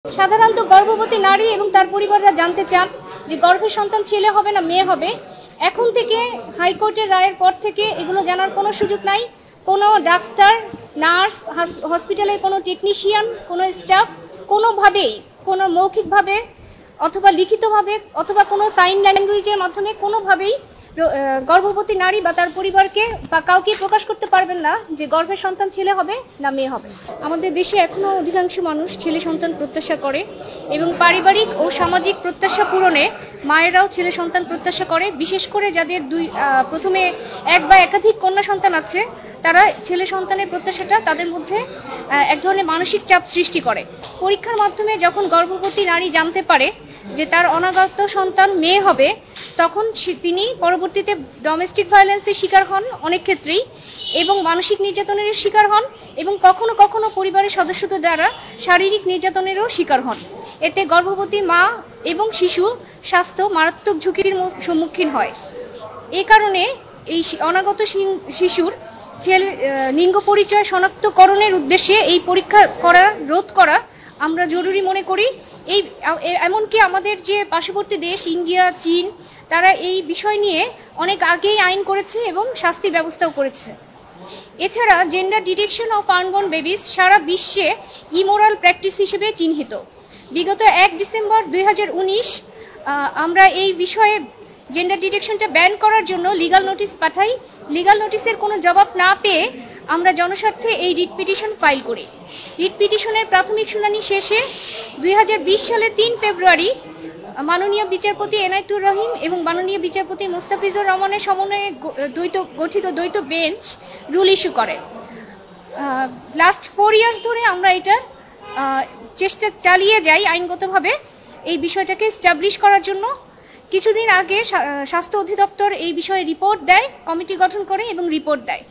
সাধারণত গর্ভবতী নারী এবং তার পরিবাররা জানতে চান যে গর্ভের সন্তান ছেলে হবে না মেয়ে হবে। এখন থেকে হাইকোর্টের রায়ের পর থেকে এগুলো জানার কোনো সুযোগ নাই। কোনো ডাক্তার, নার্স, হসপিটালের কোনো টেকনিশিয়ান, কোনো স্টাফ কোনোভাবেই, কোনো মৌখিকভাবে অথবা লিখিতভাবে অথবা কোনো সাইন ল্যাঙ্গুয়েজের মাধ্যমে কোনোভাবেই গর্ভবতী নারী বা তার পরিবারকে বা কাউকে প্রকাশ করতে পারবেন না যে গর্ভের সন্তান ছেলে হবে না মেয়ে হবে। আমাদের দেশে এখনো অধিকাংশ মানুষ ছেলে সন্তান প্রত্যাশা করে এবং পারিবারিক ও সামাজিক প্রত্যাশা পূরণে মায়েরাও ছেলে সন্তান প্রত্যাশা করে। বিশেষ করে যাদের প্রথমে এক বা একাধিক কন্যা সন্তান আছে, তারা ছেলে সন্তানের প্রত্যাশাটা তাদের মধ্যে এক ধরনের মানসিক চাপ সৃষ্টি করে। পরীক্ষার মাধ্যমে যখন গর্ভবতী নারী জানতে পারে যে তার অনাগত সন্তান মেয়ে হবে, তখন তিনি পরবর্তীতে ডোমেস্টিক ভায়োলেন্সের শিকার হন অনেক ক্ষেত্রেই, এবং মানসিক নির্যাতনের শিকার হন, এবং কখনো কখনো পরিবারের সদস্যদের দ্বারা শারীরিক নির্যাতনেরও শিকার হন। এতে গর্ভবতী মা এবং শিশু স্বাস্থ্য মারাত্মক ঝুঁকির সম্মুখীন হয়। এ কারণে এই অনাগত শিশুর লিঙ্গ পরিচয় শনাক্তকরণের উদ্দেশ্যে এই পরীক্ষা রোধ করা আমরা জরুরি মনে করি। এমনকি আমাদের যে পার্শ্ববর্তী দেশ ইন্ডিয়া, চীন, তারা এই বিষয় নিয়ে অনেক আগেই আইন করেছে এবং শাস্তির ব্যবস্থাও করেছে। এছাড়া gender detection of unborn babies সারা বিশ্বে ইমোরাল প্র্যাকটিস হিসেবে চিহ্নিত। বিগত 1 ডিসেম্বর 2019 আমরা এই বিষয়ে জেন্ডার ডিটেকশনটা ব্যান করার জন্য লিগাল নোটিশ পাঠাই। লিগাল নোটিশের কোনো জবাব না পেয়ে আমরা জনস্বার্থে এই রিট পিটিশন ফাইল করি। রিট পিটিশনের প্রাথমিক শুনানি শেষে 2020 সালের 3 ফেব্রুয়ারি মাননীয় বিচারপতি এনায়েতুর রহিম এবং মাননীয় বিচারপতি মোস্তাফিজুর রহমানের সমন্বয়ে গঠিত দ্বৈত বেঞ্চ রুল ইস্যু করে। লাস্ট 4 ইয়ার্স ধরে আমরা এটা চেষ্টা চালিয়ে যাই আইনগতভাবে এই বিষয়টাকে এস্টাবলিশ করার জন্য। কিছুদিন আগে স্বাস্থ্য অধিদপ্তর এই বিষয়ে রিপোর্ট দেয়, কমিটি গঠন করে এবং রিপোর্ট দেয়।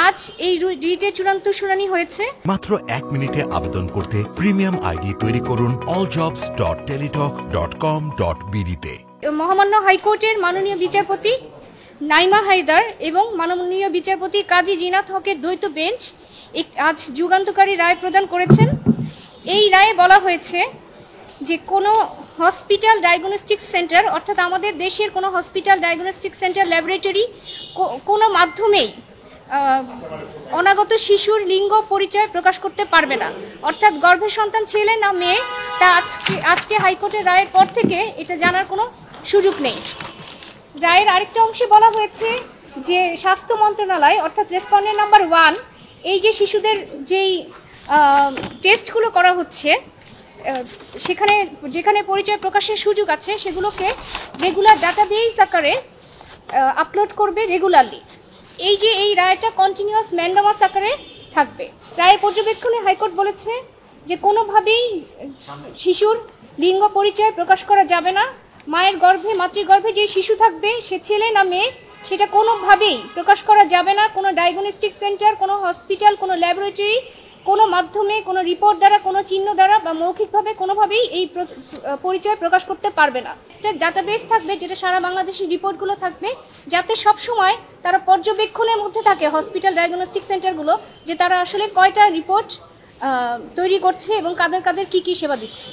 আজ এই রিটের চূড়ান্ত শুনানি হয়েছে। মাত্র 1 মিনিটে আবেদন করতে প্রিমিয়াম আইডি তৈরি করুন alljobs.teletalk.com.bd তে। মহামান্য হাইকোর্টের মাননীয় বিচারপতি নাইমা হায়দার এবং মাননীয় বিচারপতি কাজী জিনাত হকের দ্বৈত বেঞ্চ আজ যুগান্তকারী রায় প্রদান করেছেন। এই রায়ে বলা হয়েছে যে কোনো হসপিটাল ডায়াগনস্টিক সেন্টার, অর্থাৎ আমাদের দেশের কোনো হসপিটাল ডায়াগনস্টিক সেন্টার, ল্যাবরেটরি কোনো মাধ্যমেই অনাগত শিশুর লিঙ্গ পরিচয় প্রকাশ করতে পারবে না। অর্থাৎ গর্ভের সন্তান ছেলে না মেয়ে তা আজকে হাইকোর্টের রায়ের পর থেকে এটা জানার কোনো সুযোগ নেই। রায়ের আরেকটা অংশে বলা হয়েছে যে স্বাস্থ্য মন্ত্রণালয় অর্থাৎ রেসপন্ডেন্ট নাম্বার 1 এই যে শিশুদের যেই টেস্টগুলো করা হচ্ছে যেখানে পরিচয় প্রকাশের সুযোগ আছে সেগুলোকে রেগুলার ডাটাবেস আকারে আপলোড করবে রেগুলারলি। এই রায়টা কন্টিনিউয়াস ম্যান্ডামাস আকারে থাকবে। রায়ের পর্যবেক্ষণে হাইকোর্ট বলেছে যে কোনোভাবেই শিশুর লিঙ্গ পরিচয় প্রকাশ করা যাবে না। মাতৃগর্ভে যে শিশু থাকবে সে ছেলে না মেয়ে সেটা কোনোভাবেই প্রকাশ করা যাবে না। কোনো ডায়াগনস্টিক সেন্টার, কোনো হসপিটাল, কোনো ল্যাবরেটরি কোনো মাধ্যমে, কোনো রিপোর্ট দ্বারা, কোনো চিহ্ন দ্বারা বা মৌখিকভাবে কোনোভাবেই এই পরিচয় প্রকাশ করতে পারবে না। একটা ডাটাবেস থাকবে যেটা সারা বাংলাদেশের রিপোর্টগুলো থাকবে, যাতে সবসময় তারা পর্যবেক্ষণের মধ্যে থাকে হসপিটাল ডায়াগনস্টিক সেন্টারগুলো, যে তারা আসলে কয়টা রিপোর্ট তৈরি করছে এবং কাদের কাদের কি সেবা দিচ্ছে।